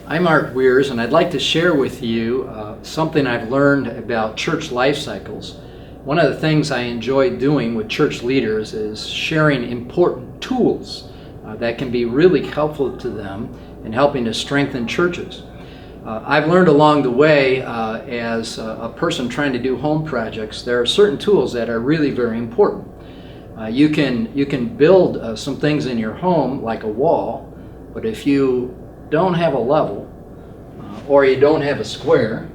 I'm Mark Weirs, and I'd like to share with you something I've learned about church life cycles. One of the things I enjoy doing with church leaders is sharing important tools that can be really helpful to them in helping to strengthen churches. I've learned along the way as a person trying to do home projects, there are certain tools that are really very important. You can build some things in your home like a wall, but if you don't have a level or you don't have a square,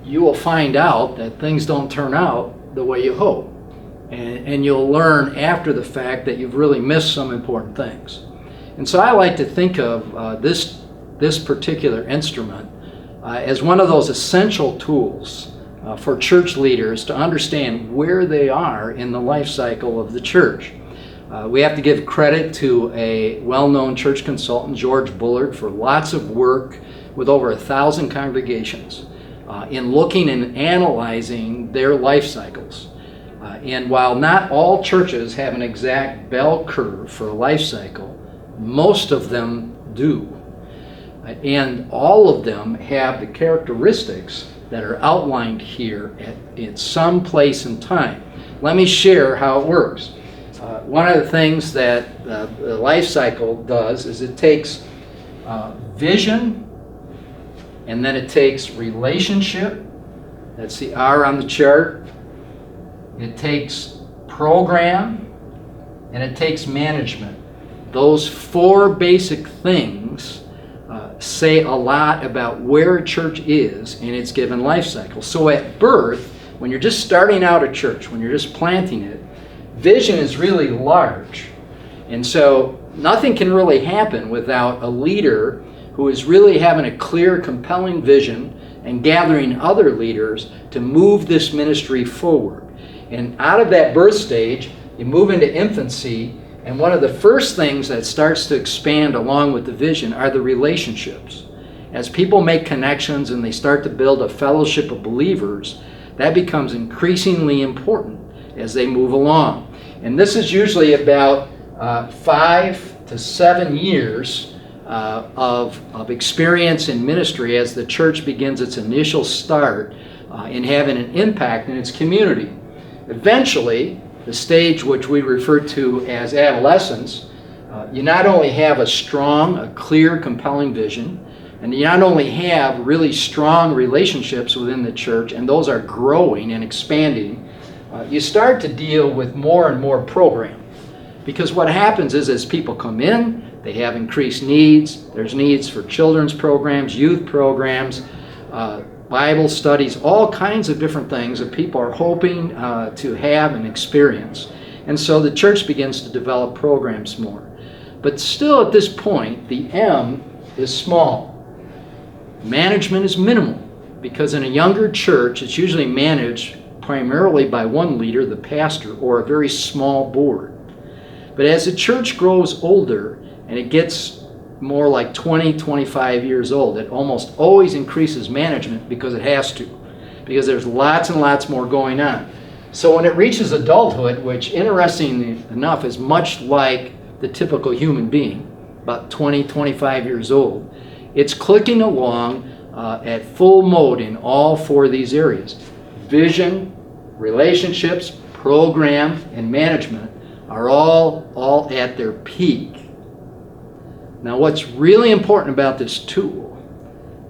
you will find out that things don't turn out the way you hope. And you'll learn after the fact that you've really missed some important things. And so I like to think of this particular instrument as one of those essential tools for church leaders to understand where they are in the life cycle of the church. We have to give credit to a well-known church consultant, George Bullard, for lots of work with over 1,000 congregations in looking and analyzing their life cycles. And while not all churches have an exact bell curve for a life cycle, most of them do. And all of them have the characteristics that are outlined here at some place in time. Let me share how it works. One of the things that the life cycle does is it takes vision, and then it takes relationship. That's the R on the chart. It takes program, and it takes management. Those four basic things say a lot about where a church is in its given life cycle. So at birth, when you're just starting out a church, when you're just planting it, vision is really large. And so nothing can really happen without a leader who is really having a clear, compelling vision and gathering other leaders to move this ministry forward. And out of that birth stage, you move into infancy, and one of the first things that starts to expand along with the vision are the relationships. As people make connections and they start to build a fellowship of believers, that becomes increasingly important as they move along. And this is usually about 5 to 7 years of experience in ministry as the church begins its initial start in having an impact in its community. Eventually, the stage which we refer to as adolescence, you not only have a strong, a clear, compelling vision, and you not only have really strong relationships within the church, and those are growing and expanding, you start to deal with more and more program. Because what happens is as people come in, they have increased needs. There's needs for children's programs, youth programs, Bible studies, all kinds of different things that people are hoping to have and experience. And so the church begins to develop programs more. But still at this point, the M is small. Management is minimal, because in a younger church, it's usually managed primarily by one leader, the pastor, or a very small board. But as the church grows older and it gets more like 20, 25 years old, it almost always increases management because it has to, because there's lots and lots more going on. So when it reaches adulthood, which interestingly enough is much like the typical human being, about 20, 25 years old, it's clicking along at full mode in all four of these areas. Vision, relationships, program, and management are all at their peak. Now, what's really important about this tool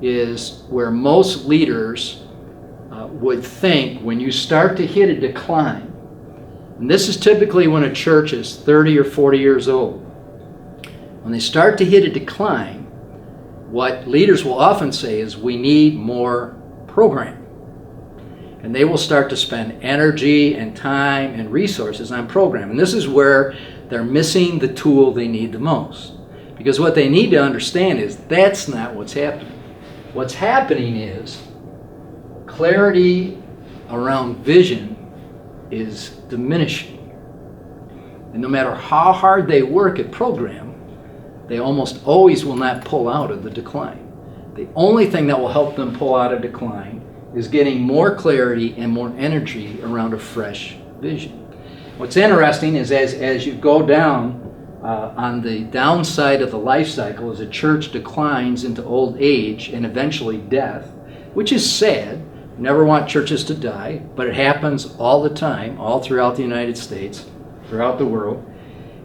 is where most leaders would think when you start to hit a decline, and this is typically when a church is 30 or 40 years old. When they start to hit a decline, what leaders will often say is, we need more program. And they will start to spend energy and time and resources on program. And this is where they're missing the tool they need the most. Because what they need to understand is that's not what's happening. What's happening is clarity around vision is diminishing. And no matter how hard they work at program, they almost always will not pull out of the decline. The only thing that will help them pull out of decline is getting more clarity and more energy around a fresh vision. What's interesting is as you go down on the downside of the life cycle, as a church declines into old age and eventually death, which is sad. Never want churches to die, but it happens all the time, all throughout the United States, throughout the world,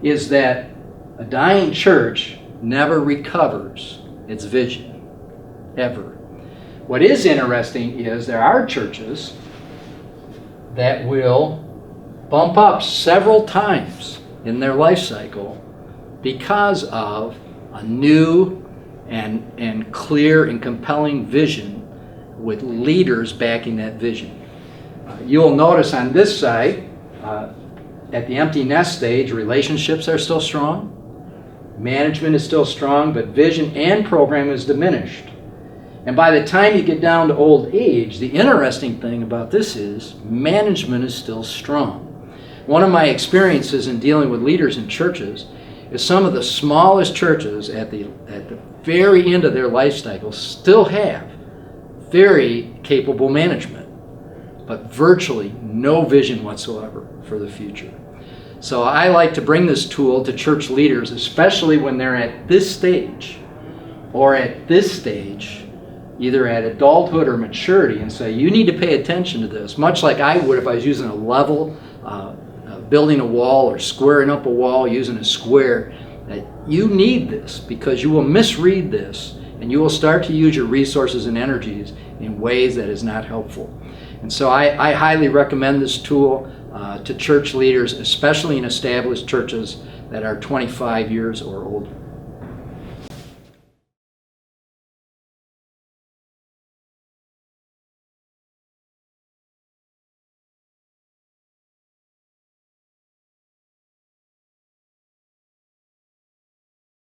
is that a dying church never recovers its vision, ever. What is interesting is there are churches that will bump up several times in their life cycle because of a new and clear and compelling vision with leaders backing that vision. You'll notice on this side, at the empty nest stage, relationships are still strong, management is still strong, but vision and program is diminished. And by the time you get down to old age, the interesting thing about this is management is still strong. One of my experiences in dealing with leaders in churches is some of the smallest churches at the very end of their life cycle still have very capable management, but virtually no vision whatsoever for the future. So I like to bring this tool to church leaders, especially when they're at this stage or at this stage, either at adulthood or maturity, and say, you need to pay attention to this, much like I would if I was using a level, building a wall or squaring up a wall using a square. That you need this because you will misread this and you will start to use your resources and energies in ways that is not helpful. And so I highly recommend this tool to church leaders, especially in established churches that are 25 years or older.